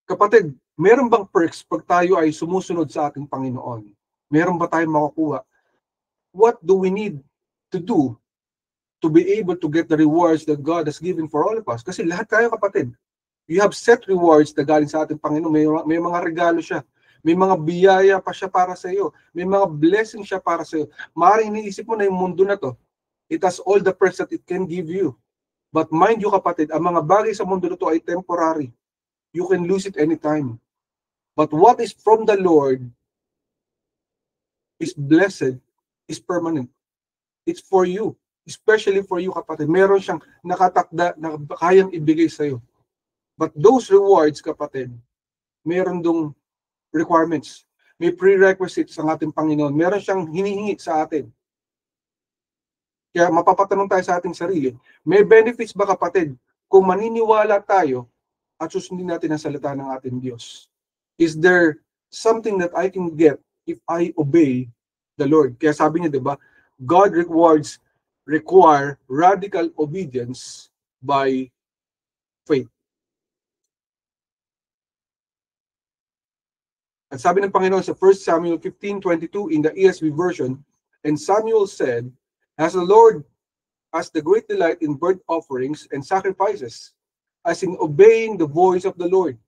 Kapatid, meron bang perks pag tayo ay sumusunod sa ating Panginoon? Meron ba tayong makukuha? What do we need to do to be able to get the rewards that God has given for all of us? Kasi lahat tayo, kapatid, you have set rewards na galing sa ating Panginoon. May mga regalo siya. May mga biyaya pa siya para sa iyo. May mga blessing siya para sa iyo. Maaaring iniisip mo na yung mundo na to, it has all the perks that it can give you. But mind you, kapatid, ang mga bagay sa mundo na to ay temporary. You can lose it anytime. But what is from the Lord is blessed, is permanent. It's for you. Especially for you, kapatid. Meron siyang nakatakda na kayang ibigay sa iyo. But those rewards, kapatid, meron dong requirements. May prerequisites ang ating Panginoon. Meron siyang hinihingi sa atin. Kaya mapapatanong tayo sa ating sarili, may benefits ba, kapatid, kung maniniwala tayo at susundin natin ang salita ng ating Diyos? Is there something that I can get if I obey the Lord? Kaya sabi niya, di ba, God require radical obedience by faith. At sabi ng Panginoon sa 1 Samuel 15:22 in the ESV version, and Samuel said, as the Lord has the great delight in burnt offerings and sacrifices, as in obeying the voice of the Lord.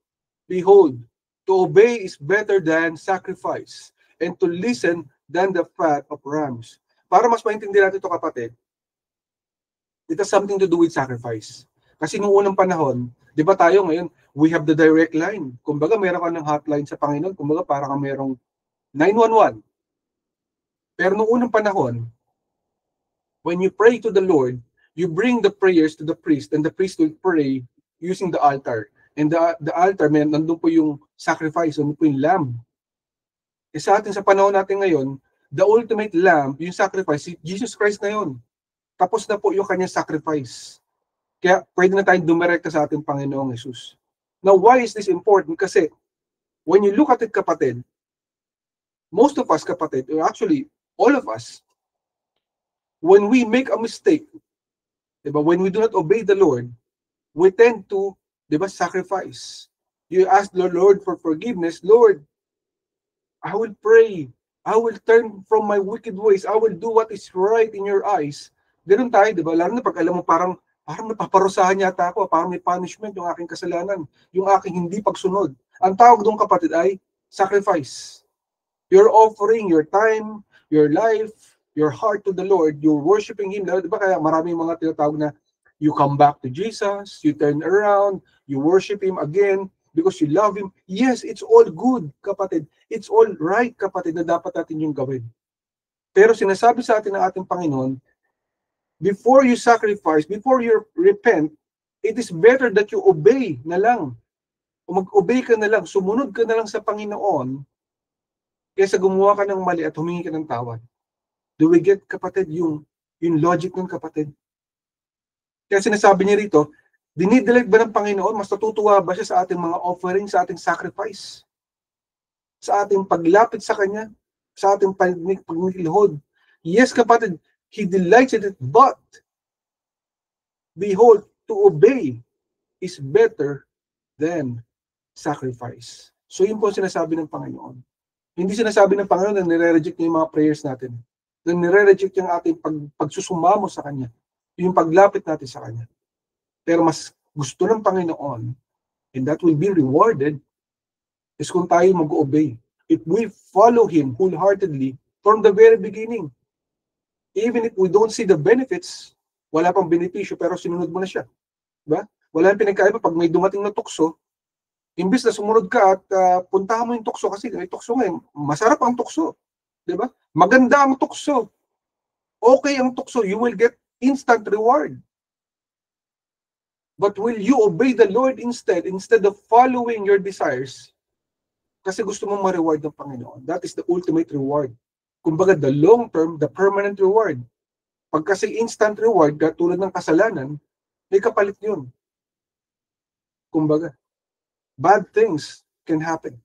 Behold, to obey is better than sacrifice, and to listen than the fat of rams. Para mas maintindihan natin ito, kapatid, it has something to do with sacrifice. Kasi noong unang panahon, di ba tayo ngayon, we have the direct line. Kumbaga, meron ka ng hotline sa Panginoon. Kumbaga, parang merong 911. Pero noong unang panahon, when you pray to the Lord, you bring the prayers to the priest, and the priest will pray using the altar. And the altar, nandun po yung sacrifice, nandun po yung lamb. E sa atin, sa panahon natin ngayon, the ultimate lamb, yung sacrifice, si Jesus Christ na yun. Tapos na po yung kanyang sacrifice. Kaya pwede na tayong dumirekta sa ating Panginoong Jesus. Now, why is this important? Kasi, when you look at it, kapatid, most of us, kapatid, or actually, all of us, when we make a mistake, diba, when we do not obey the Lord, we tend to, diba, sacrifice. You ask the Lord for forgiveness. Lord, I will pray. I will turn from my wicked ways. I will do what is right in your eyes. Ganun tayo, diba? Lalo na pag alam mo parang napaparusahan yata ako, parang may punishment yung aking kasalanan, yung aking hindi pagsunod. Ang tawag doon, kapatid, ay sacrifice. You're offering your time, your life, your heart to the Lord. You're worshiping Him. Diba kaya maraming mga tinatawag na you come back to Jesus, you turn around, you worship Him again because you love Him. Yes, it's all good, kapatid. It's all right, kapatid, na dapat natin yung gawin. Pero sinasabi sa atin ng ating Panginoon, before you sacrifice, before you repent, it is better that you obey na lang. O mag-obey ka na lang, sumunod ka na lang sa Panginoon, kaysa gumawa ka ng mali at humingi ka ng tawad. Do we get, kapatid, yung logic ng kapatid? Kaya sinasabi niya rito, dinidelect ba ng Panginoon? Mas natutuwa ba siya sa ating mga offering, sa ating sacrifice? Sa ating paglapit sa Kanya? Sa ating pagnikilhod? Yes, kapatid, He delights in it, but behold, to obey is better than sacrifice. So yun po sinasabi ng Panginoon. Hindi sinasabi ng Panginoon na nire-reject niya yung mga prayers natin. Na nire-reject yung ating pagsusumamo sa Kanya. Yung paglapit natin sa Kanya. Pero mas gusto ng Panginoon, and that will be rewarded, is kung tayo mag-obey. If we follow Him wholeheartedly from the very beginning. Even if we don't see the benefits, wala pang benepisyo, pero sinunod mo na siya. Diba? Wala yung pinagkaiba pag may dumating na tukso, imbis na sumunod ka at puntahan mo yung tukso kasi may tukso ngayon, masarap ang tukso. Diba? Maganda ang tukso. Okay ang tukso, you will get instant reward. But will you obey the Lord instead of following your desires? Kasi gusto mong ma-reward ng Panginoon. That is the ultimate reward. Kumbaga, the long term, the permanent reward. Pag kasi instant reward, katulad ng kasalanan, may kapalit yun. Kumbaga, bad things can happen.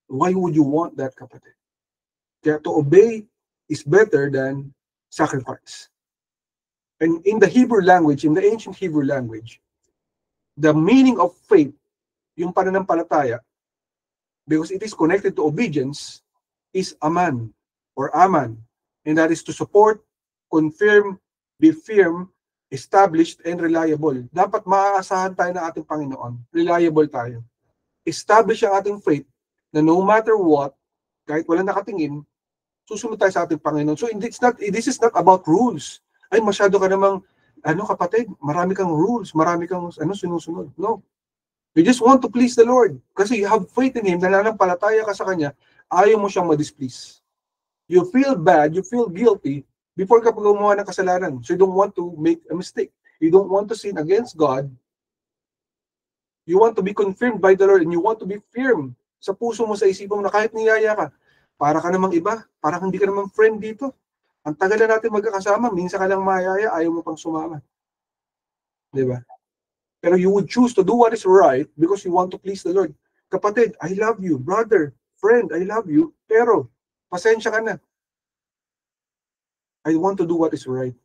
Why would you want that, kapatid? Kaya to obey is better than sacrifice. And in the Hebrew language, in the ancient Hebrew language, the meaning of faith, yung pananampalataya, because it is connected to obedience, is aman or aman. And that is to support, confirm, be firm, established, and reliable. Dapat maaasahan tayo ng ating Panginoon. Reliable tayo. Establish ang ating faith na no matter what, kahit walang nakatingin, susunod tayo sa ating Panginoon. So this is not about rules. Ay, masyado ka namang, kapatid, marami kang rules, marami kang sinusunod. No. You just want to please the Lord. Kasi you have faith in Him, nananampalataya ka sa Kanya, ayaw mo siyang ma-displease. You feel bad, you feel guilty before ka gumawa ng kasalanan. So you don't want to make a mistake. You don't want to sin against God. You want to be confirmed by the Lord and you want to be firm sa puso mo, sa isipan mo na kahit niyaya ka, para ka namang iba, parang hindi ka namang friend dito. Ang tagal na natin magkakasama, minsan ka lang mayaya, ayaw mo pang sumama. Diba? Pero you would choose to do what is right because you want to please the Lord. Kapatid, I love you. Brother, friend, I love you. Pero, pasensya ka na. I want to do what is right.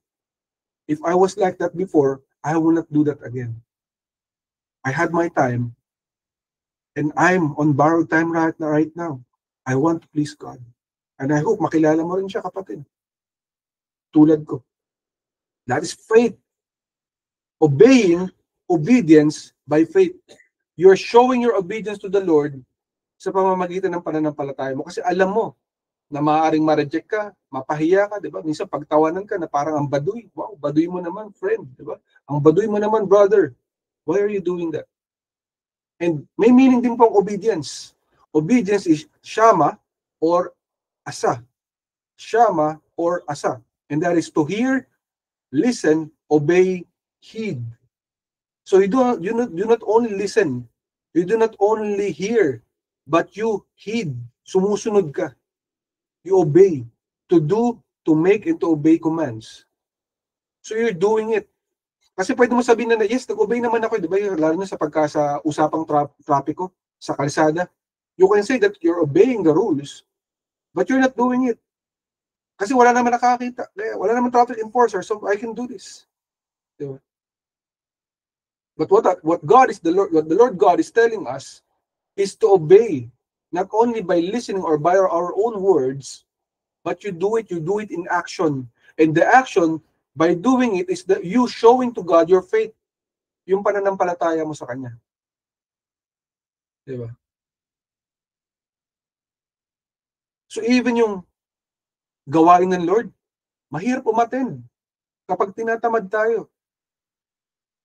If I was like that before, I will not do that again. I had my time, and I'm on borrowed time right now. I want to please God. And I hope makilala mo rin siya, kapatid. Tulad ko. That is faith. Obeying, obedience by faith. You're showing your obedience to the Lord sa pamamagitan ng pananampalataya mo. Kasi alam mo na maaaring ma-reject ka, mapahiya ka, di ba? Minsan pagtawanan ka na parang ang baduy. Wow, baduy mo naman, friend, di ba? Ang baduy mo naman, brother. Why are you doing that? And may meaning din po ang obedience. Obedience is shama or asa. Shama or asa. And that is to hear, listen, obey, heed. So you do not only listen, you do not only hear, but you heed. Sumusunod ka. You obey. To do, to make, and to obey commands. So you're doing it. Kasi pwede mo sabihin na, yes, nag-obey naman ako, di ba? Lalo na sa usapang trapiko, sa kalsada. You can say that you're obeying the rules, but you're not doing it. Kasi wala naman nakakita. Wala naman traffic enforcer, so I can do this. Di ba? But what the Lord God is telling us is to obey, not only by listening or by our own words, but you do it in action. And the action, by doing it, is you showing to God your faith. Yung pananampalataya mo sa Kanya. Diba? So even yung gawain ng Lord, mahirap umattend kapag tinatamad tayo.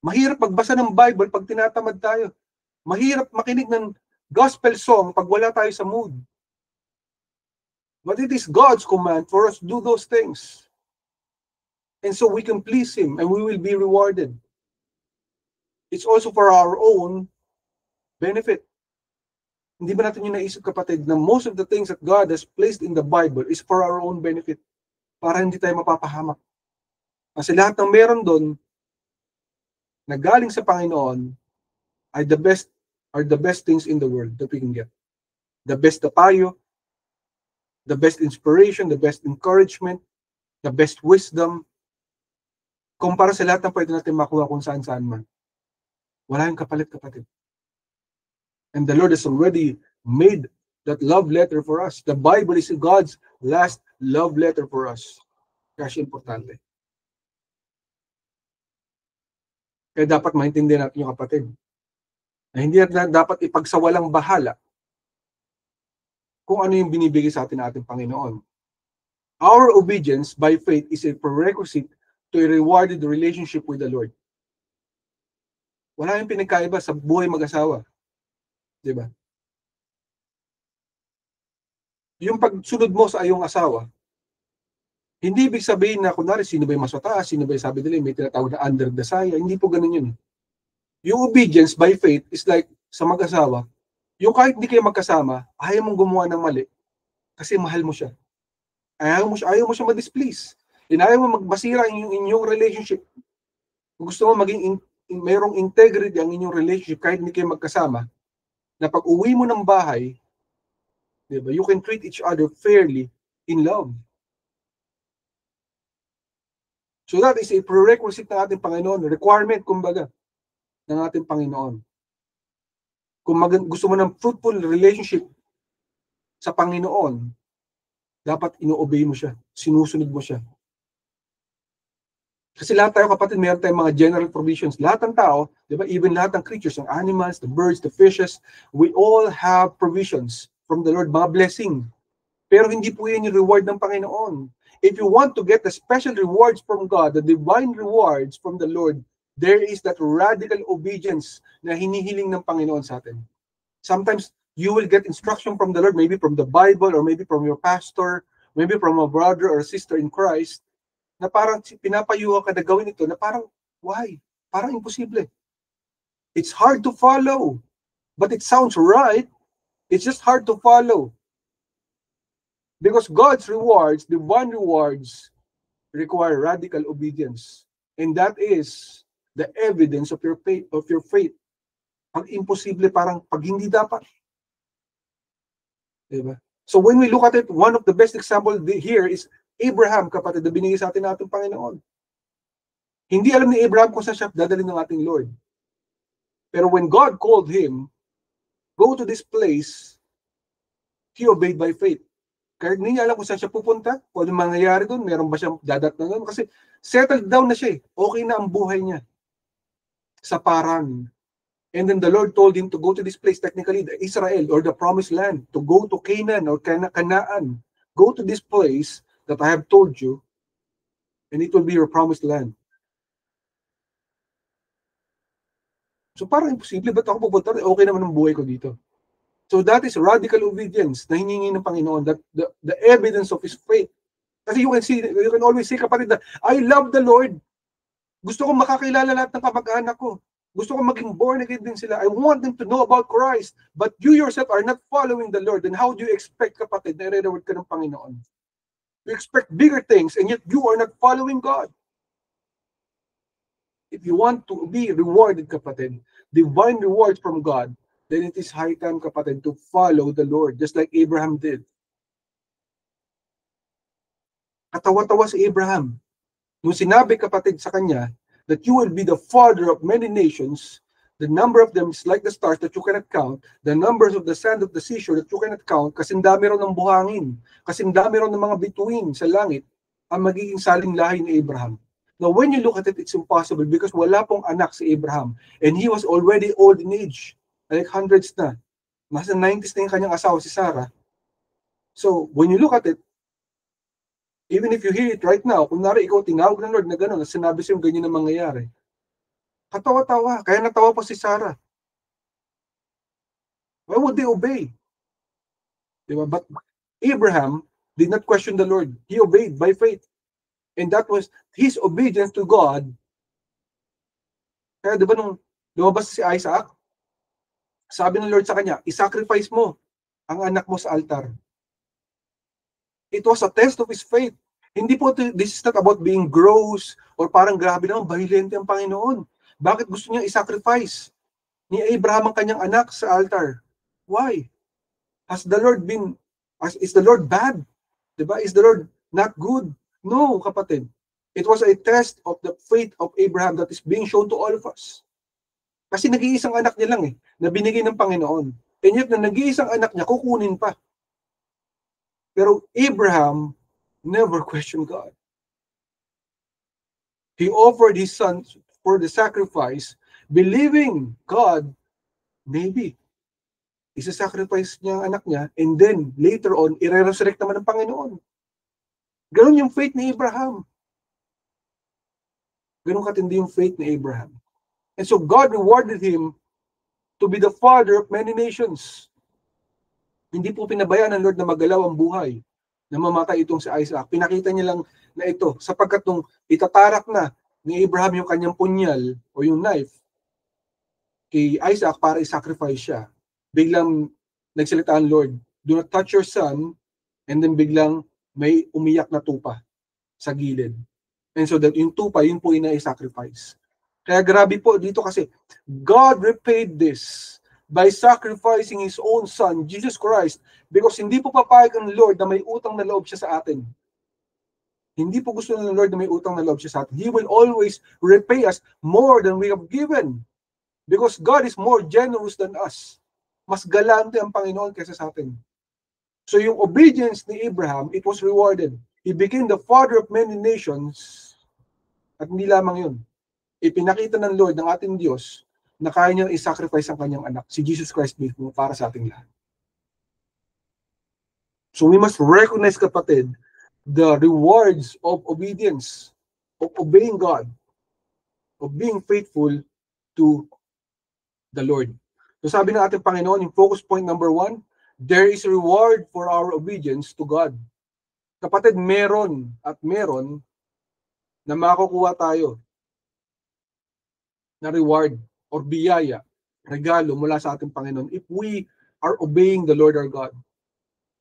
Mahirap magbasa ng Bible pag tinatamad tayo. Mahirap makinig ng gospel song pag wala tayo sa mood. But it is God's command for us to do those things. And so we can please Him and we will be rewarded. It's also for our own benefit. Hindi ba natin yung naisip, kapatid, na most of the things that God has placed in the Bible is for our own benefit. Para hindi tayo mapapahamak. Kasi lahat ng meron doon na galing sa Panginoon ay the best things in the world that we can get. The best na payo, the best inspiration, the best encouragement, the best wisdom, kumpara sa lahat ng pwede natin makuha kung saan-saan man. Wala yung kapalit, kapatid. And the Lord has already made that love letter for us. The Bible is God's last love letter for us. Kaya importante. Kaya dapat maintindihan natin yung kapatid. Na hindi natin dapat ipagsawalang bahala kung ano yung binibigay sa atin ng ating Panginoon. Our obedience by faith is a prerequisite to a rewarded relationship with the Lord. Wala yung pinagkaiba sa buhay mag-asawa. Diba? Yung pagsunod mo sa iyong asawa, hindi ibig sabihin na, kunwari, sino ba yung mas mataas, sino ba yung sabi nila, may tinatawag na under the saya. Hindi po ganun yun. Yung obedience by faith is like sa mag-asawa, yung kahit hindi kayo magkasama, ayaw mong gumawa ng mali kasi mahal mo siya. Ayaw mo siya ma-displease. And ayaw mo magbasira yung inyong relationship. Kung gusto mo maging mayroong integrity ang inyong relationship kahit hindi kayo magkasama, na pag uwi mo ng bahay, diba, you can treat each other fairly in love. So that is a prerequisite ng ating Panginoon, requirement, kumbaga, ng ating Panginoon. Kung gusto mo ng fruitful relationship sa Panginoon, dapat ino-obey mo siya, sinusunod mo siya. Kasi lahat tayo, kapatid, meron tayong mga general provisions. Lahat ng tao, di ba, even lahat ng creatures, yung animals, the birds, the fishes, we all have provisions from the Lord, mga blessing. Pero hindi po yun yung reward ng Panginoon. If you want to get the special rewards from God, the divine rewards from the Lord, there is that radical obedience na hinihiling ng Panginoon sa atin. Sometimes, you will get instruction from the Lord, maybe from the Bible, or maybe from your pastor, maybe from a brother or sister in Christ, na parang pinapayuhan ka na gawin ito, na parang, why? Parang imposible. It's hard to follow, but it sounds right. It's just hard to follow. Because God's rewards, divine rewards, require radical obedience. And that is the evidence of your faith. Ang imposible, parang pag hindi dapat. Diba? So when we look at it, one of the best examples here is Abraham, kapatid, na binigay sa atin natin Panginoon. Hindi alam ni Abraham kung saan siya dadalhin ng ating Lord. Pero when God called him, go to this place, he obeyed by faith. Kaya hindi niya alam kung saan siya pupunta, kung ano mangyayari doon, meron ba siyang dadatnan doon. Kasi settled down na siya. Okay na ang buhay niya sa Paran. And then the Lord told him to go to this place, technically the Israel or the promised land, to go to Canaan or Canaan. Go to this place that I have told you, and it will be your promised land. So parang imposible, ba't ako pupunta? Okay naman ang buhay ko dito. So that is radical obedience na hiningi ng Panginoon, that the evidence of His faith. Kasi you can always say, kapatid, that I love the Lord. Gusto ko makakilala lahat ng kamag-anak ko. Gusto ko maging born again din sila. I want them to know about Christ. But you yourself are not following the Lord. Then how do you expect, kapatid, na i-reward ka ng Panginoon? You expect bigger things, and yet you are not following God. If you want to be rewarded, kapatid, divine rewards from God, then it is high time, kapatid, to follow the Lord, just like Abraham did. Katawa-tawa si Abraham. Nung sinabi, kapatid, sa kanya, that you will be the father of many nations, the number of them is like the stars that you cannot count, the numbers of the sand of the seashore that you cannot count, kasing dami raw ng buhangin, kasing dami raw ng mga bituin sa langit, ang magiging saling lahi ni Abraham. Now, when you look at it, it's impossible because wala pong anak si Abraham. And he was already old in age, like hundreds na. Nasa 90s na yung kanyang asawa si Sarah. So, when you look at it, even if you hear it right now, kung nari ikaw tinawag ng Lord na gano'n, sinabi sa'yo ganyan na mangyayari, katawa-tawa. Kaya natawa pa si Sarah. Why would they obey? Diba? But Abraham did not question the Lord. He obeyed by faith. And that was his obedience to God. Kaya diba nung lumabas si Isaac, sabi ng Lord sa kanya, isacrifice mo ang anak mo sa altar. It was a test of his faith. Hindi po, this is not about being gross or parang grabe naman, bahilente ang Panginoon. Bakit gusto niya i-sacrifice ni Abraham ang kanyang anak sa altar? Why? Is the Lord bad? Diba? Is the Lord not good? No, kapatid. It was a test of the faith of Abraham that is being shown to all of us. Kasi nag-iisang anak niya lang na binigay ng Panginoon. And yet, na nag-iisang anak niya, kukunin pa. Pero Abraham never questioned God. He offered his son for the sacrifice, believing God, maybe, isa-sacrifice niya ang anak niya, and then, later on, i-resurrect naman ng Panginoon. Ganon yung faith ni Abraham. Ganon katindi yung faith ni Abraham. And so, God rewarded him to be the father of many nations. Hindi po pinabayaan ng Lord na magalaw ang buhay, na mamatay itong si Isaac. Pinakita niya lang na ito, sapagkat nung itatarak na ni Abraham yung kanyang punyal o yung knife kay Isaac para i-sacrifice siya, biglang nagsalita ang Lord, do not touch your son, and then biglang may umiyak na tupa sa gilid. And so that yung tupa, yun po ina-sacrifice. Kaya grabe po dito kasi, God repaid this by sacrificing His own Son, Jesus Christ, because hindi po papayag ang Lord na may utang na loob siya sa atin. Hindi po gusto ng Lord na may utang na loob siya sa atin. He will always repay us more than we have given. Because God is more generous than us. Mas galante ang Panginoon kaysa sa atin. So yung obedience ni Abraham, it was rewarded. He became the father of many nations. At hindi lamang yun. Ipinakita ng Lord, ng ating Diyos, na kaya niyang isacrifice ang kanyang anak, si Jesus Christ mismo, para sa ating lahat. So we must recognize, kapatid, the rewards of obedience, of obeying God, of being faithful to the Lord. So sabi ng ating Panginoon, in focus point number 1, there is a reward for our obedience to God. Kapatid, meron at meron na makukuha tayo na reward or biyaya, regalo mula sa ating Panginoon if we are obeying the Lord our God.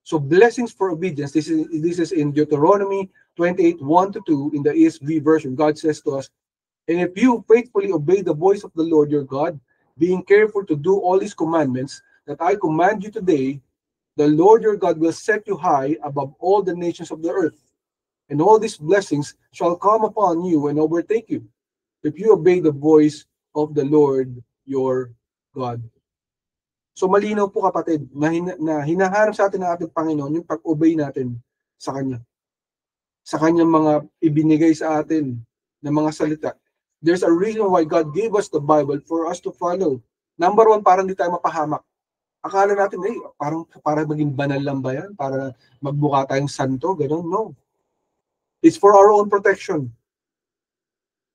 So blessings for obedience, this is in Deuteronomy 28, 1-2 in the ESV version. God says to us, and if you faithfully obey the voice of the Lord your God, being careful to do all his commandments that I command you today, the Lord your God will set you high above all the nations of the earth. And all these blessings shall come upon you and overtake you, if you obey the voice of the Lord your God. So malinaw po, kapatid, na hinaharap sa atin ng ating Panginoon yung pag-obey natin sa Kanya. Sa Kanyang mga ibinigay sa atin na mga salita. There's a reason why God gave us the Bible for us to follow. Number 1, para hindi tayo mapahamak. Akala natin, parang para maging banal lang ba yan? Para magbuka tayong santo? Ganun? No. It's for our own protection.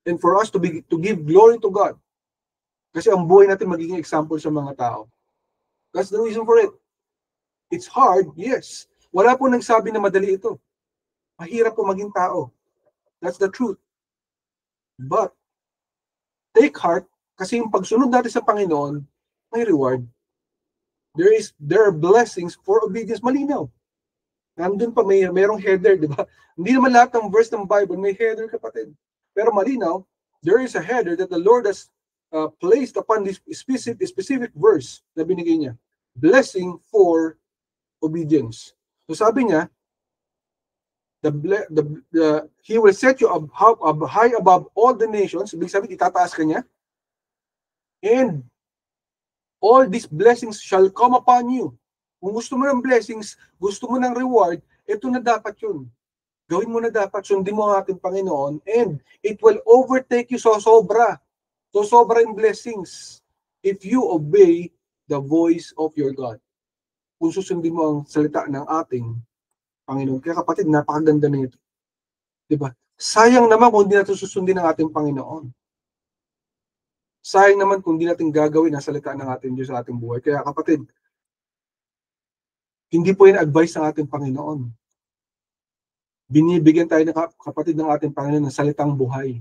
And for us to give glory to God. Kasi ang buhay natin magiging example sa mga tao. That's the reason for it. It's hard, yes. Wala po nagsabi na madali ito. Mahirap po maging tao. That's the truth. But, take heart, kasi yung pagsunod natin sa Panginoon, may reward. There are blessings for obedience. Malinaw. Nandun pa, mayroong header, di ba? Hindi naman lahat ng verse ng Bible may header, kapatid. Pero malinaw, there is a header that the Lord has placed upon this specific verse na binigay niya. Blessing for obedience. So sabi niya, He will set you up high above all the nations. Ibig sabihin, itataas ka niya. And all these blessings shall come upon you. Kung gusto mo ng blessings, gusto mo ng reward, ito na dapat yun. Gawin mo na dapat, sundin mo ang ating Panginoon, and it will overtake you so sobra. So sobra yung blessings if you obey the voice of your God. Kung susundin mo ang salita ng ating Panginoon. Kaya kapatid, napakaganda na ito. Diba? Sayang naman kung hindi natin susundin ang ating Panginoon. Sayang naman kung hindi natin gagawin ang salita ng ating Diyos sa ating buhay. Kaya kapatid, hindi po yan advice ng ating Panginoon. Binibigyan tayo ng kapatid ng ating Panginoon ng salitang buhay.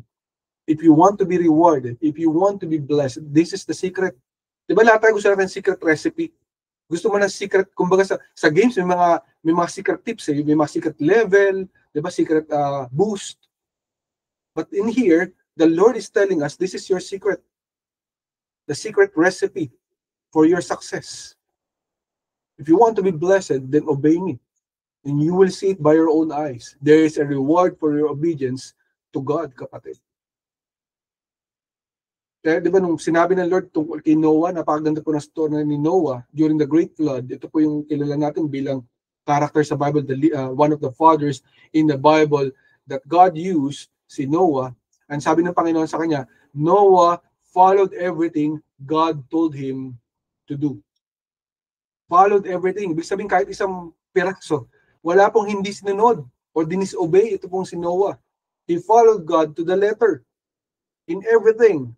If you want to be rewarded, if you want to be blessed, this is the secret. Diba lahat tayo gusto natin secret recipe? Gusto mo ng secret, kumbaga sa games, may mga secret tips, may mga secret level, diba, secret boost. But in here, the Lord is telling us, this is your secret. The secret recipe for your success. If you want to be blessed, then obey me. And you will see it by your own eyes. There is a reward for your obedience to God, kapatid. Kaya di ba nung sinabi ng Lord tungkol kay Noah, napakaganda po ng story ni Noah during the Great Flood. Ito po yung kilala natin bilang character sa Bible, one of the fathers in the Bible that God used, si Noah. And sabi ng Panginoon sa kanya, Noah followed everything God told him to do. Followed everything. Ibig sabihin kahit isang piraso, wala pong hindi sinunod or dinisobey, ito pong si Noah. He followed God to the letter in everything.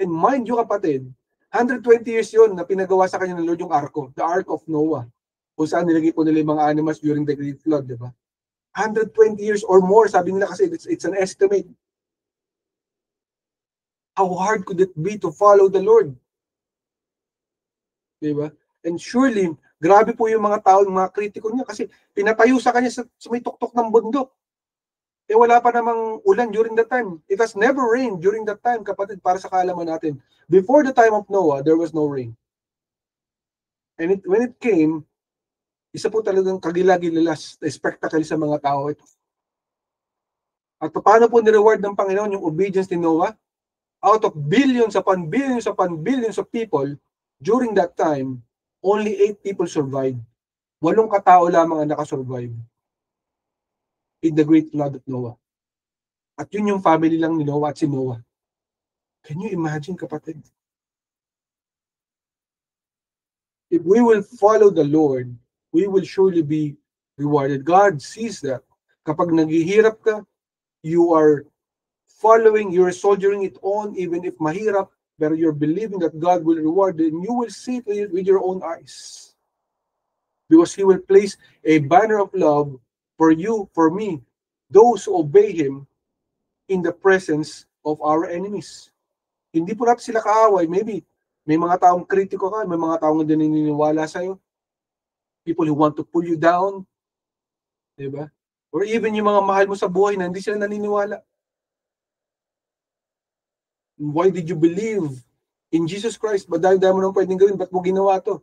And mind you, kapatid, 120 years yun na pinagawa sa kanya ng Lord yung arko, the Ark of Noah. Kung saan nilagay po nila yung mga animals during the Great Flood, di ba? 120 years or more, sabi nila kasi it's an estimate. How hard could it be to follow the Lord? Diba? And surely, grabe po yung mga tao, yung mga kritiko niya kasi pinatayo sa kanya sa may tuktok ng bundok. Eh wala pa namang ulan during that time. It has never rained during that time, kapatid, para sa kaalaman natin. Before the time of Noah, there was no rain. And when it came, isa po talagang kagila-gilalas na spectacle sa mga tao ito. At paano po ni-reward ng Panginoon yung obedience ni Noah? Out of billions upon billions of people, during that time, only 8 people survived. 8 katao lamang ang nakasurvive in the great flood of Noah. At yun yung family lang ni Noah at si Noah. Can you imagine, kapatid? If we will follow the Lord, we will surely be rewarded. God sees that. Kapag naghihirap ka, you are following, you're soldiering it on, even if mahirap, but you're believing that God will reward it, and you will see it with your own eyes. Because He will place a banner of love for you, for me, those who obey Him in the presence of our enemies. Hindi po natin sila kaaway. Maybe may mga taong kritiko ka, may mga taong hindi naniniwala sa'yo. People who want to pull you down. Diba? Or even yung mga mahal mo sa buhay na hindi sila naniniwala. Why did you believe in Jesus Christ? Ba dahil mo nang pwedeng gawin, ba't mo ginawa to?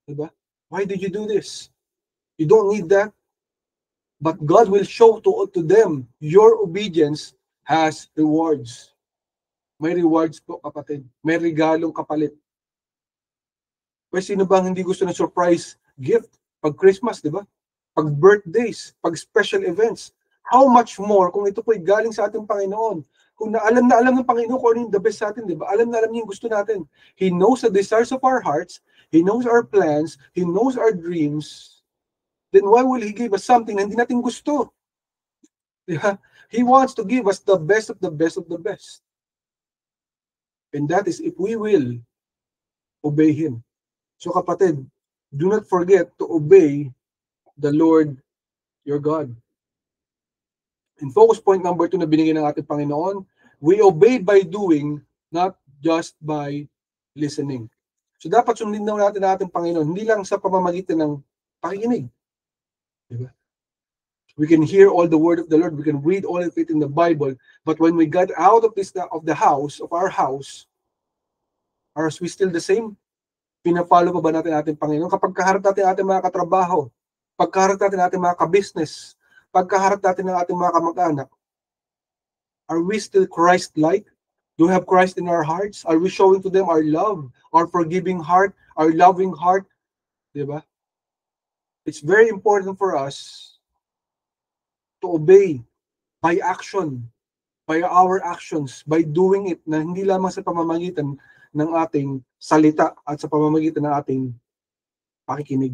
Diba? Why did you do this? You don't need that. But God will show to them your obedience has rewards. May rewards po, kapatid. May regalong kapalit. Pwede sino bang hindi gusto ng surprise gift? Pag Christmas, di ba? Pag birthdays, pag special events. How much more kung ito po'y galing sa ating Panginoon? Kung na alam ng Panginoon kung ano yung the best sa atin, di ba? Alam na alam niya yung gusto natin. He knows the desires of our hearts. He knows our plans. He knows our dreams. Then why will He give us something na hindi natin gusto? Yeah. He wants to give us the best of the best of the best. And that is if we will obey Him. So kapatid, do not forget to obey the Lord your God. And focus point number 2 na binigay ng ating Panginoon, we obey by doing, not just by listening. So dapat sundin na natin ang ating Panginoon, hindi lang sa pamamagitan ng pakikinig. Diba? We can hear all the word of the Lord, we can read all of it in the Bible, but when we got out of the house, of our house, are we still the same? Pinafollow pa ba natin ating Panginoon? Kapag kaharap natin ating mga katrabaho, pagkaharap natin ating mga ka-business, pagkaharap natin ng ating mga kamag-anak, are we still Christ-like? Do we have Christ in our hearts? Are we showing to them our love, our forgiving heart, our loving heart? Diba? It's very important for us to obey by action, by our actions, by doing it na hindi lamang sa pamamagitan ng ating salita at sa pamamagitan ng ating pakikinig.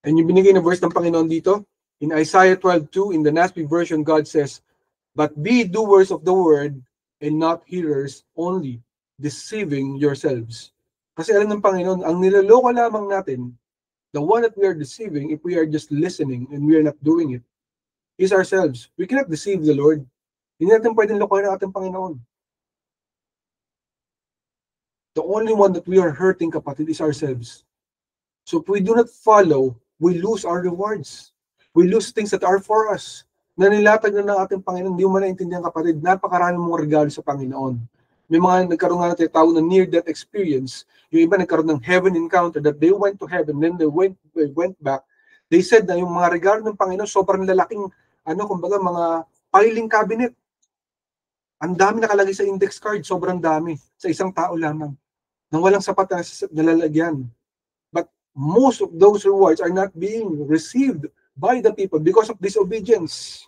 And yung binigay na verse ng Panginoon dito, in Isaiah 12:2, in the NASB version, God says, "But be doers of the word and not hearers only, deceiving yourselves." Kasi alam ng Panginoon, ang niloloko lamang natin, the one that we are deceiving, if we are just listening and we are not doing it, is ourselves. We cannot deceive the Lord. Hindi natin pwedeng lokohin ang ating Panginoon. The only one that we are hurting, kapatid, is ourselves. So if we do not follow, we lose our rewards. We lose things that are for us. Nanilatag na ng ating Panginoon, hindi mo naintindihan, kapatid, napakarami mong regalo sa Panginoon. May mga nagkaroon nga natin tawag na near-death experience. Yung iba nagkaroon ng heaven encounter, that they went to heaven, then they went back. They said na yung mga regalo ng Panginoon, sobrang lalaking, kumbaga, mga filing cabinet. Ang dami nakalagay sa index card, sobrang dami, sa isang tao lamang, nang walang sapat na nalalagyan. But most of those rewards are not being received by the people because of disobedience.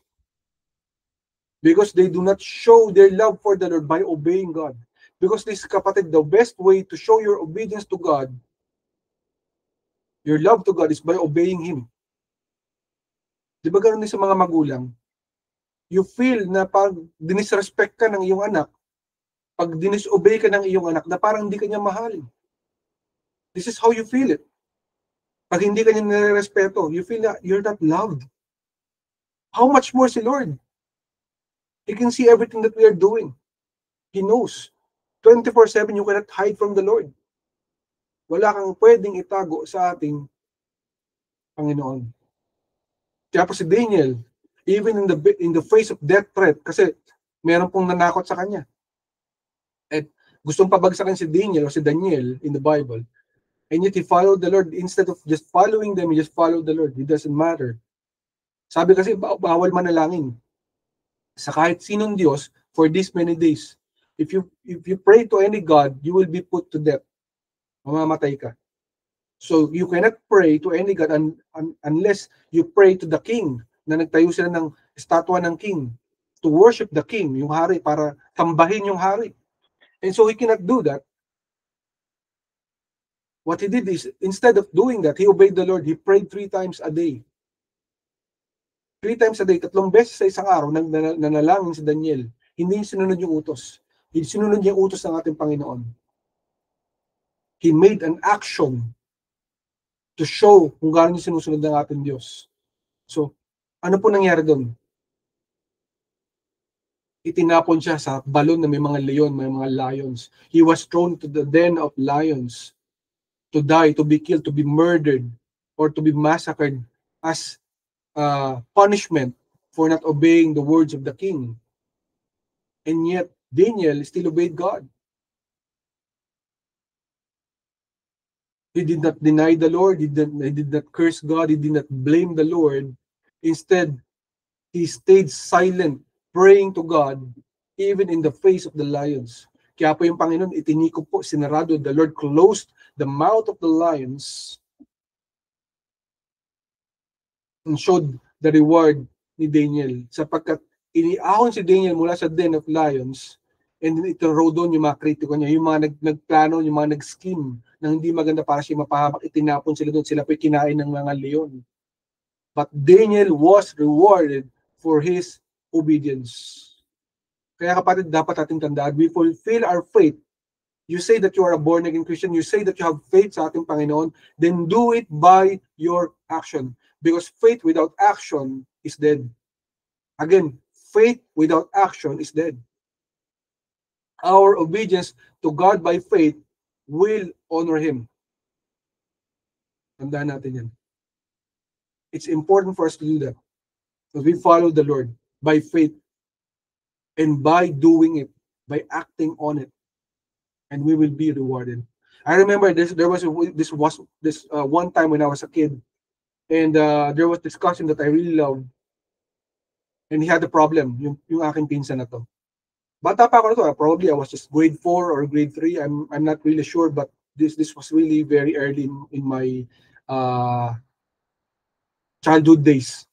Because they do not show their love for the Lord by obeying God. Because this, kapatid, the best way to show your obedience to God, your love to God, is by obeying Him. Di ba ganoon din sa mga magulang? You feel na pag dinisrespect ka ng iyong anak, pag dinisobey ka ng iyong anak, na parang hindi ka niya mahal. This is how you feel it. Pag hindi ka niya nirespeto, you feel na you're not loved. How much more si Lord? He can see everything that we are doing. He knows. 24/7, you cannot hide from the Lord. Wala kang pwedeng itago sa ating Panginoon. Kaya po si Daniel, even in the face of death threat, kasi meron pong nanakot sa kanya. At gustong pabagsakin si Daniel o si Daniel in the Bible. And yet he followed the Lord. Instead of just following them, he just followed the Lord. It doesn't matter. Sabi kasi, bawal manalangin sa kahit sinong Diyos for these many days. If you pray to any God, you will be put to death. mamamatay ka. So you cannot pray to any god unless you pray to the king, na nagtayo sila ng estatwa ng king to worship the king, yung hari, para tambahin yung hari. And so he cannot do that. What he did is, instead of doing that, he obeyed the Lord. He prayed 3 times a day. 3 times a day, 3 beses sa isang araw, nanalangin si Daniel. Hindi sinunod yung utos. Hindi sinunod yung utos ng ating Panginoon. He made an action to show kung gaano yung sinusunod ng ating Diyos. So, ano po nangyari doon? Itinapon siya sa balon na may mga leon, may mga lions. He was thrown to the den of lions to die, to be killed, to be murdered, or to be massacred as punishment for not obeying the words of the king. And yet, Daniel still obeyed God. He did not deny the Lord. He did not curse God. He did not blame the Lord. Instead, he stayed silent, praying to God, even in the face of the lions. Kaya po yung Panginoon, itiniko po, sinarado, the Lord closed the mouth of the lions and showed the reward ni Daniel. Sapagkat iniahon si Daniel mula sa den of lions, and then ito doon yung mga kritiko niya, yung mga nagplano, yung mga nag-scheme na hindi maganda para siya mapahamak, itinapon sila doon, sila po'y kinain ng mga leon. But Daniel was rewarded for his obedience. Kaya kapatid, dapat ating tandaan, we fulfill our faith. You say that you are a born-again Christian, you say that you have faith sa ating Panginoon, then do it by your action. Because faith without action is dead. Again, faith without action is dead. Our obedience to God by faith will honor Him. Tandaan natin yan. It's important for us to do that. Because we follow the Lord by faith and by doing it, by acting on it, and we will be rewarded. I remember there was this one time when I was a kid, and there was this cousin that I really loved, and he had a problem, yung aking pinsan na to. Bata pa ako na to, probably I was just grade 4 or grade 3, I'm not really sure, but this was really very early in my childhood days.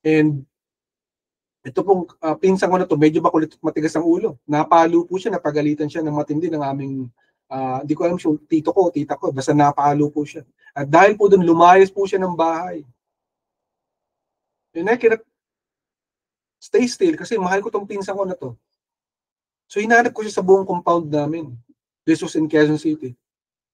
And ito pong pinsan ko na to, medyo makulit at matigas ang ulo. Napalo po siya, napagalitan siya ng matindi ng aming, hindi ko alam siya, tito ko, tita ko, basta napalo po siya. At dahil po doon, lumayas po siya ng bahay. And I cannot stay still kasi mahal ko tong pinsan ko na to. So hinanap ko siya sa buong compound namin. This was in Quezon City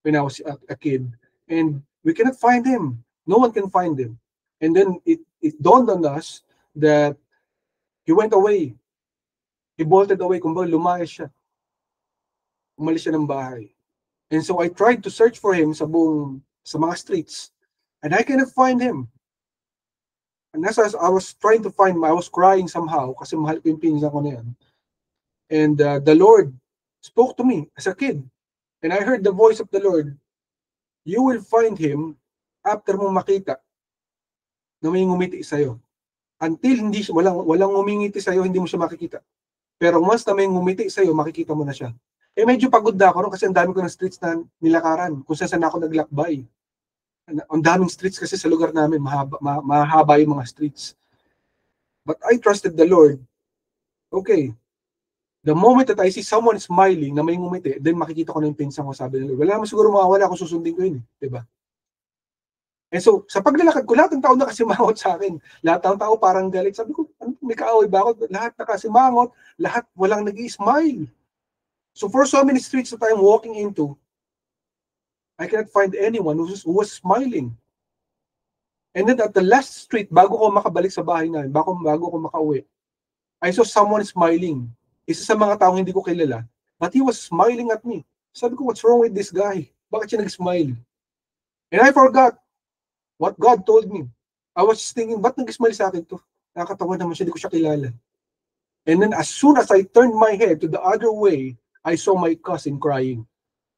when I was a kid. And we cannot find him. No one can find him. And then it dawned on us that he went away. He bolted away. Kumbaga, lumayas siya. Umalis siya ng bahay. And so I tried to search for him sa mga streets. And I cannot find him. And as I was trying to find him, I was crying somehow kasi mahal ko yung pinsan ko na yan. And the Lord spoke to me as a kid. And I heard the voice of the Lord. You will find him after mo makita na may ngumiti sa'yo. Until walang ngumingiti sa'yo, hindi mo siya makikita. Pero once na may ngumiti sa'yo, makikita mo na siya. Eh medyo pagod na ako kasi ang dami ko ng streets na nilakaran. Kung saan ako naglakbay. Ang daming streets kasi sa lugar namin, mahaba yung mga streets. But I trusted the Lord. Okay. The moment that I see someone smiling na may ngumiti, then makikita ko na yung pinsan ko, sabi nila, wala naman siguro mawawala kung susundin ko yun. Diba? And so, sa paglalakad ko, lahat ng tao nakasimangot sa akin. Lahat ng tao parang galit. Sabi ko, may kaaway ba ako? Lahat nakasimangot. Lahat walang nag-i-smile. So for so many streets that I'm walking into, I cannot find anyone who was smiling. And then at the last street, bago ko makabalik sa bahay namin, bago ko makauwi, I saw someone smiling. Isa sa mga taong hindi ko kilala, but he was smiling at me. Sabi ko, what's wrong with this guy? Bakit siya nag-smile? And I forgot what God told me. I was thinking, ba't nag-smile sa akin to? Nakakatawa naman siya, hindi ko siya kilala. And then as soon as I turned my head to the other way, I saw my cousin crying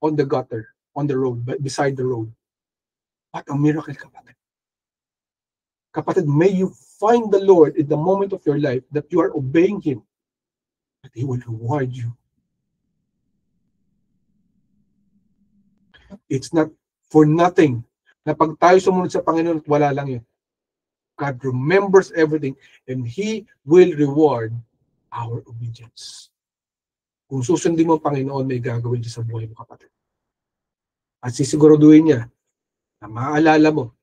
on the gutter, on the road, beside the road. What a miracle, kapatid. Kapatid, may you find the Lord in the moment of your life that you are obeying Him, that He will reward you. It's not for nothing na pag tayo sumunod sa Panginoon, wala lang yun. God remembers everything and He will reward our obedience. Kung susundin mo ang Panginoon, may gagawin siya sa buhay mo, kapatid. At sisiguraduhin niya na maalala mo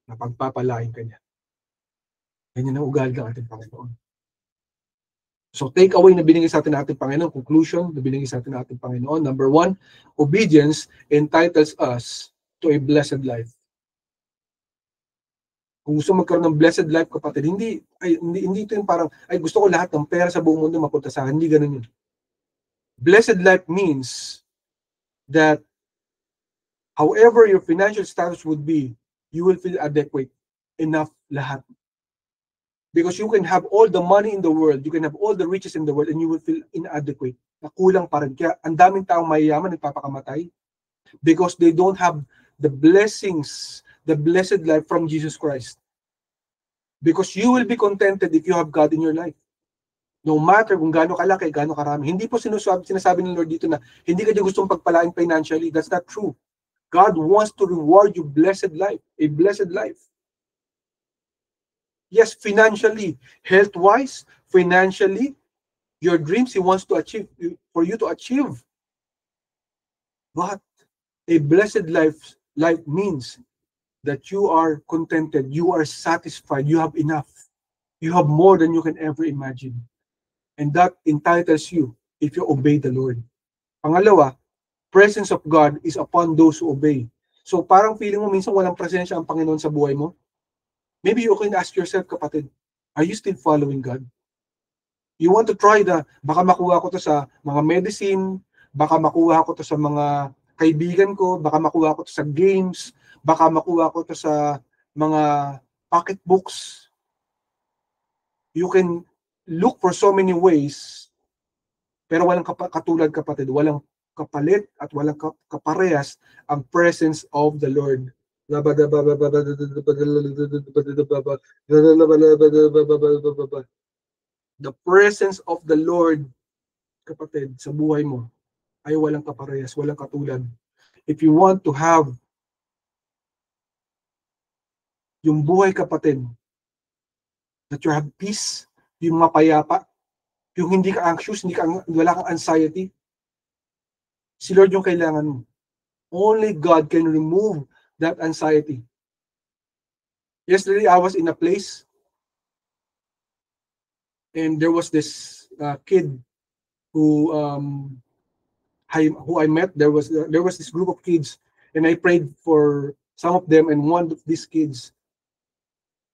na pagpapalain ka niya. Ganyan ang ugali ng ating Panginoon. So take away na binigay sa atin ng ating Panginoon, conclusion na binigay sa atin ng ating Panginoon. Number 1, obedience entitles us to a blessed life. Kung gusto magkaroon ng blessed life, kapatid, hindi ito yung parang, ay gusto ko lahat ng pera sa buong mundo mapunta sa akin. Hindi ganun yun. Blessed life means that however your financial status would be, you will feel adequate, enough lahat. Because you can have all the money in the world, you can have all the riches in the world, and you will feel inadequate. Nakulang pa rin. Kaya ang daming taong mayayaman, nagpapakamatay. Because they don't have the blessings, the blessed life from Jesus Christ. Because you will be contented if you have God in your life. No matter kung gaano kalaki, gaano karami. Hindi po sinasabi ng Lord dito na hindi ka gustong pagpalain financially. That's not true. God wants to reward you blessed life, a blessed life. Yes, financially, health-wise, financially, your dreams He wants to achieve, for you to achieve. But a blessed life means that you are contented, you are satisfied, you have enough. You have more than you can ever imagine. And that entitles you if you obey the Lord. Pangalawa, presence of God is upon those who obey. So parang feeling mo minsan walang presensya ang Panginoon sa buhay mo. Maybe you can ask yourself, kapatid, are you still following God? You want to try baka makuha ko to sa mga medicine, baka makuha ko to sa mga kaibigan ko, baka makuha ko to sa games, baka makuha ko to sa mga pocketbooks. You can look for so many ways, pero walang katulad, kapatid, walang kapalit at walang kaparehas ang presence of the Lord. The presence of the Lord, kapatid, sa buhay mo ay walang kaparehas, walang katulad. If you want to have yung buhay, kapatid, that you have peace, yung mapayapa, yung hindi ka anxious, wala kang anxiety, si Lord yung kailangan mo. Only God can remove that anxiety. Yesterday, I was in a place and there was this kid who I met. There was this group of kids and I prayed for some of them, and one of these kids,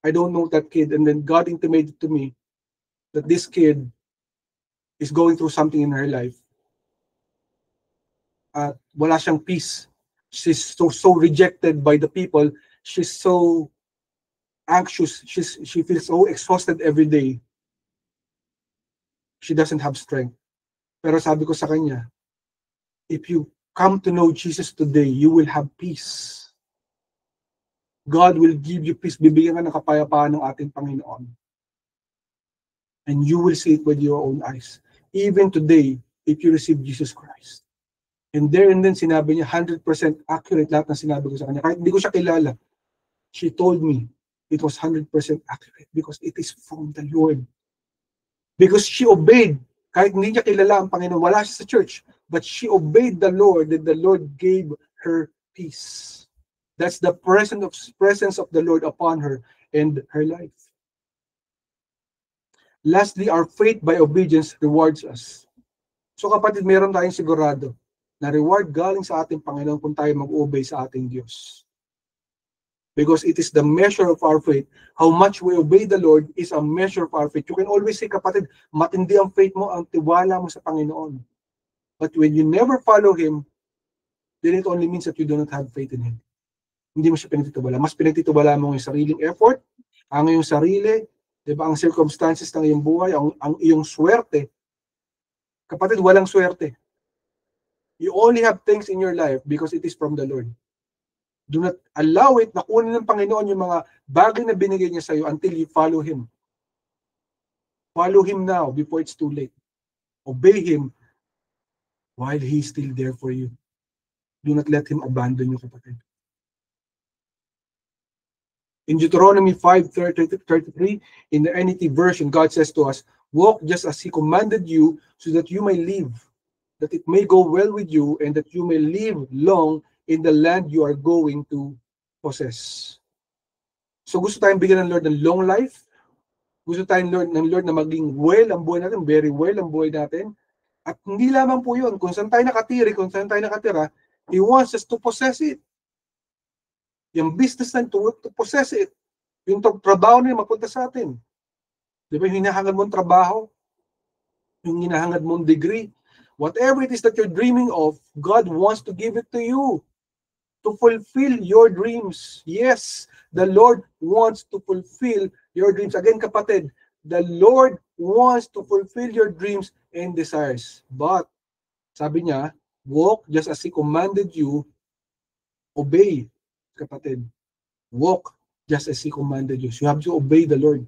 I don't know that kid, and then God intimated to me that this kid is going through something in her life. Wala siyang peace. She's so rejected by the people. She's so anxious. She feels so exhausted every day. She doesn't have strength. Pero sabi ko sa kanya, if you come to know Jesus today, you will have peace. God will give you peace. Bibigyan ka ng kapayapaan ng ating Panginoon. And you will see it with your own eyes. Even today, if you receive Jesus Christ. And there and then, sinabi niya, 100% accurate lahat ng sinabi ko sa kanya. Kahit hindi ko siya kilala, she told me it was 100% accurate because it is from the Lord. Because she obeyed. Kahit hindi niya kilala ang Panginoon, wala siya sa church, but she obeyed the Lord, and the Lord gave her peace. That's the presence of the Lord upon her and her life. Lastly, our faith by obedience rewards us. So kapatid, meron tayong sigurado na reward galing sa ating Panginoon kung tayo mag-obey sa ating Diyos. Because it is the measure of our faith. How much we obey the Lord is a measure of our faith. You can always say, kapatid, matindi ang faith mo, ang tiwala mo sa Panginoon. But when you never follow Him, then it only means that you do not have faith in Him. Hindi mo siya pinagtitubala. Mas pinagtitubala mo yung sariling effort, ang iyong sarili, diba, ang circumstances ng iyong buhay, ang iyong swerte. Kapatid, walang swerte. You only have things in your life because it is from the Lord. Do not allow it na kunin ng Panginoon yung mga bagay na binigay niya sa iyo until you follow Him. Follow Him now before it's too late. Obey Him while He is still there for you. Do not let him abandon you, kapatid. In Deuteronomy 5:33, in the NET version, God says to us, walk just as he commanded you so that you may live, that it may go well with you, and that you may live long in the land you are going to possess. So gusto tayong bigyan ng Lord ng long life. Gusto tayong ng Lord na maging well ang buhay natin, very well ang buhay natin. At hindi lamang po yun, kung saan tayo nakatira, kung saan tayo nakatira, He wants us to possess it. Yung business na to possess it. Yung trabaho na mapunta sa atin. Di ba yung hinahangad mong trabaho? Yung hinahangad mong degree? Whatever it is that you're dreaming of, God wants to give it to you to fulfill your dreams. Yes, the Lord wants to fulfill your dreams. Again, kapatid, the Lord wants to fulfill your dreams and desires. But, sabi niya, walk just as He commanded you, obey. Kapatid, walk just as He commanded you. So you have to obey the Lord.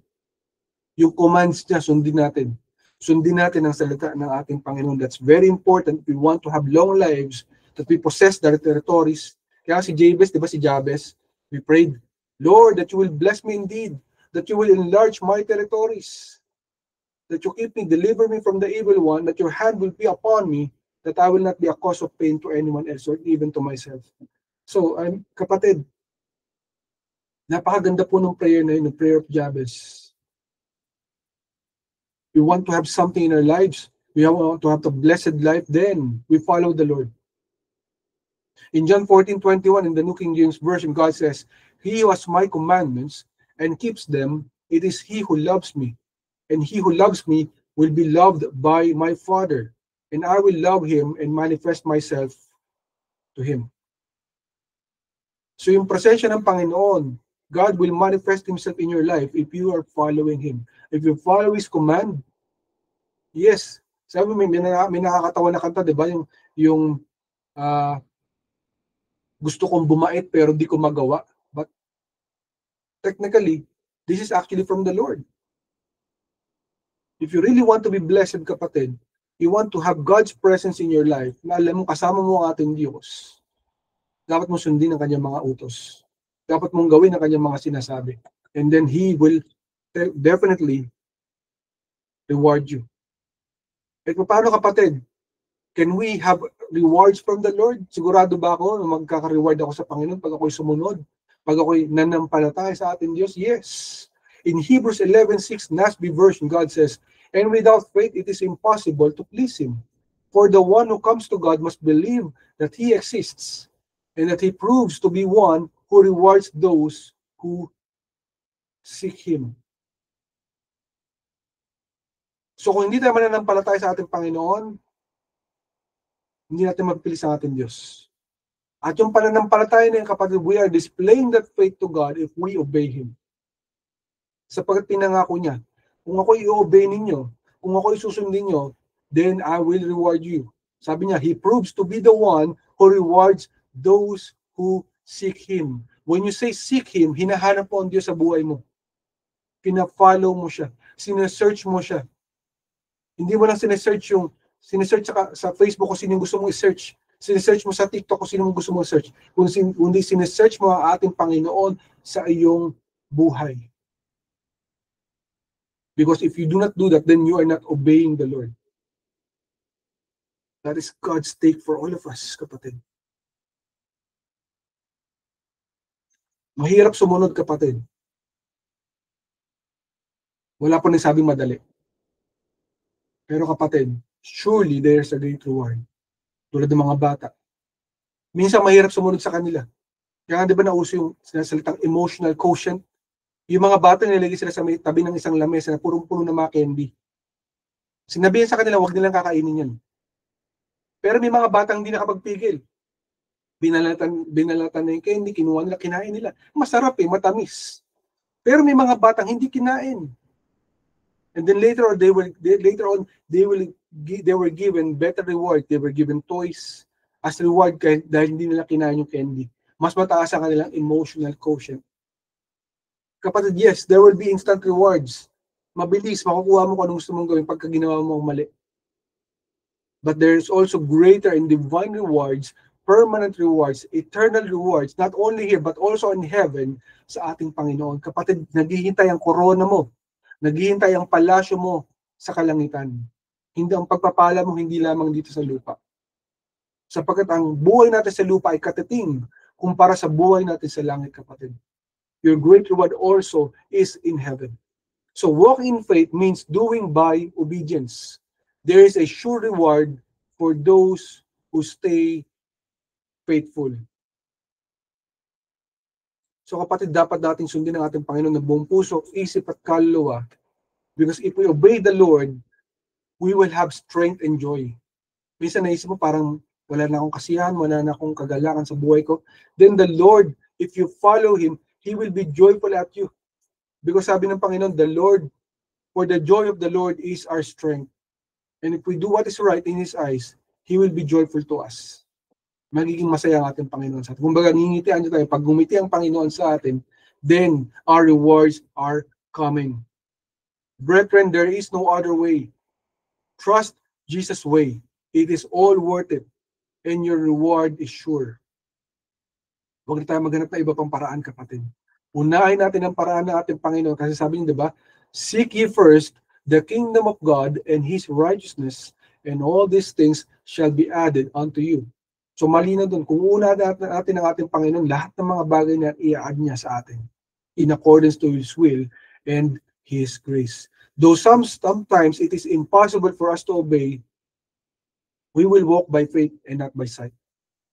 Yung commands niya, sundin natin. Sundin natin ang salita ng ating Panginoon. That's very important. We want to have long lives, that we possess the territories. Kaya si Jabez, di ba si Jabez, we prayed, Lord, that you will bless me indeed, that you will enlarge my territories, that you keep me, deliver me from the evil one, that your hand will be upon me, that I will not be a cause of pain to anyone else or even to myself. So, kapatid, napakaganda po ng prayer na yun, ng prayer of Jabez. We want to have something in our lives. We want to have the blessed life. Then, we follow the Lord. In John 14:21, in the New King James Version, God says, He who has my commandments and keeps them, it is he who loves me. And he who loves me will be loved by my Father. And I will love him and manifest myself to him. So yung presensya ng Panginoon, God will manifest Himself in your life if you are following Him. If you follow His command, yes. Sabi may nakakatawa na kanta, di ba? Yung gusto kong bumait pero di ko magawa. But technically, this is actually from the Lord. If you really want to be blessed, kapatid, you want to have God's presence in your life, na alam mo, kasama mo ang ating Diyos, dapat mo sundin ang kanyang mga utos. Dapat mong gawin ang kanyang mga sinasabi. And then He will definitely reward you. At paano, kapatid? Can we have rewards from the Lord? Sigurado ba ako na magkaka-reward ako sa Panginoon pag ako'y sumunod? Pag ako'y nanampalataya sa ating Diyos? Yes. In Hebrews 11:6, NASB version, God says, and without faith it is impossible to please Him. For the one who comes to God must believe that He exists, and that He proves to be one who rewards those who seek Him. So kung hindi tayo mananampalataya sa ating Panginoon, hindi natin mapipili sa ating Diyos. At yung pananampalataya na yung kapatid, we are displaying that faith to God if we obey Him. Sapagkat pinangako niya, kung ako i-obey ninyo, kung ako isusundin nyo, then I will reward you. Sabi niya, He proves to be the one who rewards those who seek Him. When you say seek Him, hinahanap po ang Diyos sa buhay mo. Pina-follow mo siya. Sinesearch mo siya. Hindi mo lang sinesearch sa Facebook kung sino yung gusto mong i-search. Sinesearch mo sa TikTok kung sino yung gusto mong i-search. Kundi sinesearch mo ang ating Panginoon sa iyong buhay. Because if you do not do that, then you are not obeying the Lord. That is God's take for all of us, kapatid. Mahirap sumunod, kapatid. Wala po nagsabing madali. Pero kapatid, surely there's a great reward. Tulad ng mga bata. Minsan mahirap sumunod sa kanila. Kaya di ba nauso yung sinasalitang emotional quotient? Yung mga bata nilagay sila sa may tabi ng isang lamesa na purong-puno ng mga candy. Sinabihan sa kanila, huwag nilang kakainin yan. Pero may mga batang hindi nakapagpigil. Binalatan na yung candy, kinuha nila, kinain nila. Masarap matamis. Pero may mga batang hindi kinain. And then later on, they were given better reward. They were given toys as reward dahil hindi nila kinain yung candy. Mas mataas ang kanilang emotional quotient. Kapatid, yes, there will be instant rewards. Mabilis, makukuha mo kung anong gusto mong gawin pagka ginawa mo mali. But there is also greater and divine rewards permanent rewards, eternal rewards, not only here but also in heaven sa ating Panginoon. Kapatid, naghihintay ang korona mo, naghihintay ang palasyo mo sa kalangitan. Hindi ang pagpapala mo, hindi lamang dito sa lupa. Sapagkat ang buhay natin sa lupa ay katiting kumpara sa buhay natin sa langit, kapatid. Your great reward also is in heaven. So walking in faith means doing by obedience. There is a sure reward for those who stay faithful. So kapatid, dapat natin sundin ang ating Panginoon ng buong puso, isip at kaluluwa. Because if we obey the Lord, we will have strength and joy. Minsan naisip mo parang wala na akong kasiyahan, wala na akong kagalakan sa buhay ko. Then the Lord, if you follow Him, He will be joyful at you. Because sabi ng Panginoon, the Lord, for the joy of the Lord is our strength. And if we do what is right in His eyes, He will be joyful to us. Magiging masaya ang ating Panginoon sa atin. Kung baga, ngingitian nyo tayo, pag gumiti ang Panginoon sa atin, then our rewards are coming. Brethren, there is no other way. Trust Jesus' way. It is all worth it. And your reward is sure. Huwag na tayo maghanap na iba pang paraan, kapatid. Unahin natin ang paraan ng ating Panginoon. Kasi sabi niyo, di ba? Seek ye first the kingdom of God and His righteousness, and all these things shall be added unto you. So malinaw doon, kung una natin ang ating Panginoon, lahat ng mga bagay na i-add niya sa atin in accordance to His will and His grace. Though sometimes it is impossible for us to obey, we will walk by faith and not by sight.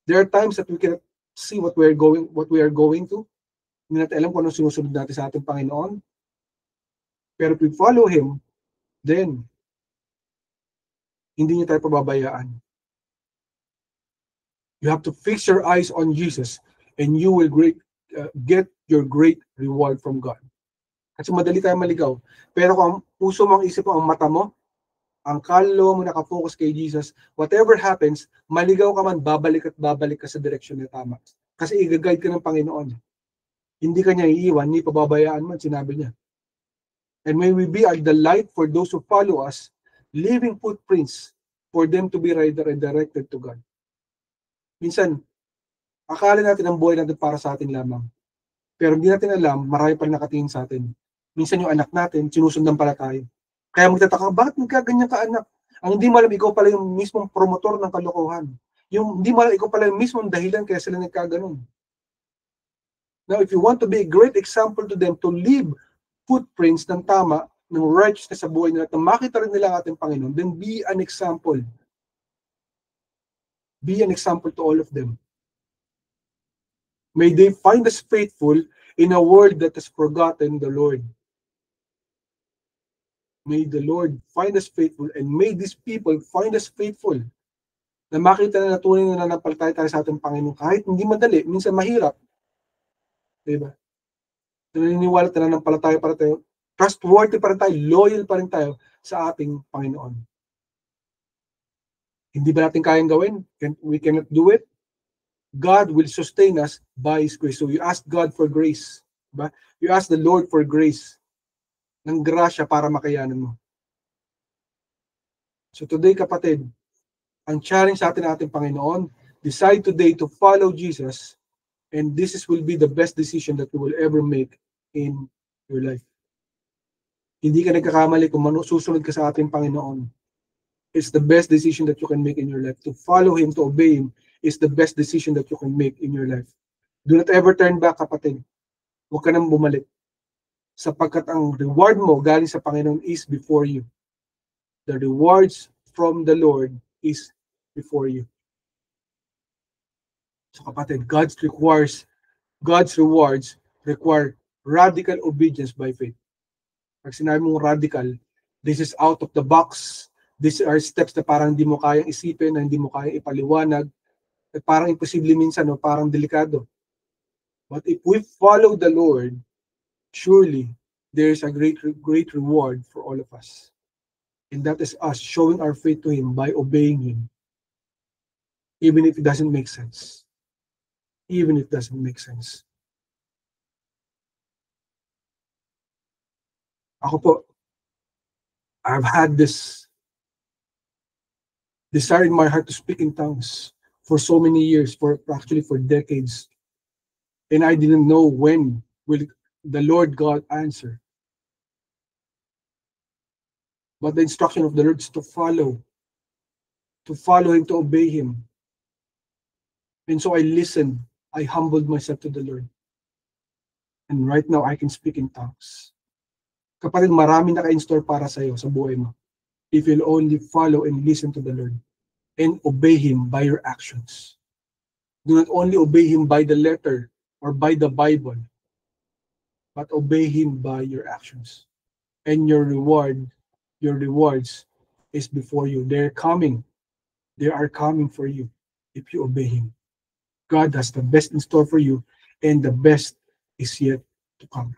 There are times that we cannot see what we are going to. Hindi natin alam kung anong sinusunod natin sa ating Panginoon. Pero if we follow Him, then hindi niya tayo pababayaan. You have to fix your eyes on Jesus and you will get your great reward from God. Kasi madali tayo maligaw. Pero kung ang puso mo, ang isip mo, ang mata mo, ang kaluluwa mo nakafocus kay Jesus, whatever happens, maligaw ka man, babalik at babalik ka sa direksyon na tama. Kasi i-guide ka ng Panginoon. Hindi ka niya iiwan, hindi pababayaan man, sinabi niya. And may we be the light for those who follow us, leaving footprints for them to be redirected to God. Minsan, akala natin ang buhay natin para sa atin lamang. Pero hindi natin alam, marami pa nakatingin sa atin. Minsan yung anak natin, sinusundan pala tayo. Kaya magtataka, bakit magkaganyan ka anak? Ang hindi mo alam, ikaw pala yung mismong promotor ng kalokohan. Yung hindi mo alam, ikaw pala yung mismong dahilan kaya sila nagkaganon. Now, if you want to be a great example to them, to leave footprints ng tama, ng righteousness sa buhay nila, at makita rin nila ang ating Panginoon, then be an example. Be an example to all of them. May they find us faithful in a world that has forgotten the Lord. May the Lord find us faithful and may these people find us faithful. Na makita na tunay na nanampalataya tayo sa ating Panginoon. Kahit hindi madali, minsan mahirap. Diba? Naniniwala tayo na nanampalataya pa rin tayo. Trustworthy pa rin tayo. Loyal pa rin tayo sa ating Panginoon. Hindi ba natin kayang gawin? We cannot do it. God will sustain us by His grace. So you ask God for grace. Diba? You ask the Lord for grace. Ng grasya para makayanan mo. So today, kapatid, ang challenge sa ating Panginoon, decide today to follow Jesus, and this will be the best decision that you will ever make in your life. Hindi ka nagkakamali kung susunod ka sa ating Panginoon. It's the best decision that you can make in your life. To follow Him, to obey Him, is the best decision that you can make in your life. Do not ever turn back, kapatid. Huwag ka nang bumalik. Sapagkat ang reward mo galing sa Panginoon is before you. The rewards from the Lord is before you. So kapatid, God's rewards require radical obedience by faith. Pag sinabi mong radical, this is out of the box. These are steps na parang hindi mo kayang isipin, na hindi mo kayang ipaliwanag, at parang imposible minsan, no? Parang delikado. But if we follow the Lord, surely there is a great reward for all of us. And that is us showing our faith to Him by obeying Him. Even if it doesn't make sense. Even if it doesn't make sense. Ako po, I've had this desire in my heart to speak in tongues for so many years, actually for decades. And I didn't know when will the Lord God answer. But the instruction of the Lord is to follow Him, to obey Him. And so I listened. I humbled myself to the Lord. And right now, I can speak in tongues. Kapatid, marami naka-install para sa'yo sa buhay mo. If you'll only follow and listen to the Lord and obey Him by your actions. Do not only obey Him by the letter or by the Bible, but obey Him by your actions. And your rewards is before you. They're coming. They are coming for you if you obey Him. God has the best in store for you, and the best is yet to come.